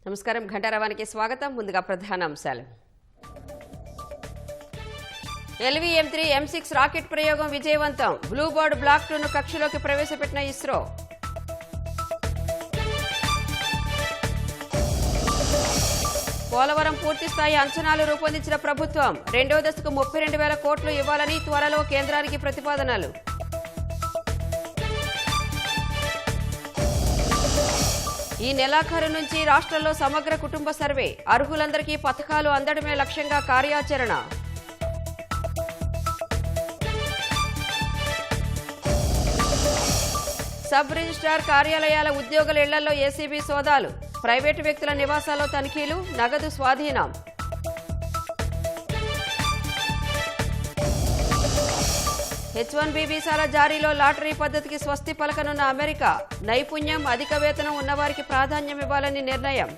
నమస్కారం ఘంటారావానికి స్వాగతం. ముందుగా ప్రధాన అంశాలు. LVM-3 M6 రాకెట్ ప్రయోగం విజయవంతం. బ్లూబర్డ్ బ్లాక్ 2ను కక్షలోకి ప్రవేశపెట్టిన ఇస్రో. పోలవరం పూర్తిస్థాయి అంచనాలు రూపొందించిన ప్రభుత్వం. రెండో దశకు 32,000 కోట్లు ఇవ్వాలని త్వరలో కేంద్రానికి ప్రతిపాదనలు. ఈ నెలాఖరు నుంచి రాష్ట్రంలో సమగ్ర కుటుంబ సర్వే. అర్హులందరికీ పథకాలు అందడమే లక్ష్యంగా కార్యాచరణ. సబ్ రిజిస్ట్రార్ కార్యాలయాల ఉద్యోగుల ఇళ్లలో ఏసీబీ సోదాలు. ప్రైవేటు వ్యక్తుల నివాసాల్లో తనిఖీలు. నగదు స్వాధీనం. H-1B వీసాల జారీలో లాటరీ పద్ధతికి స్వస్తి పలకనున్న అమెరికా. నైపుణ్యం, అధిక వేతనం ఉన్నవారికి ప్రాధాన్యం ఇవ్వాలని నిర్ణయం.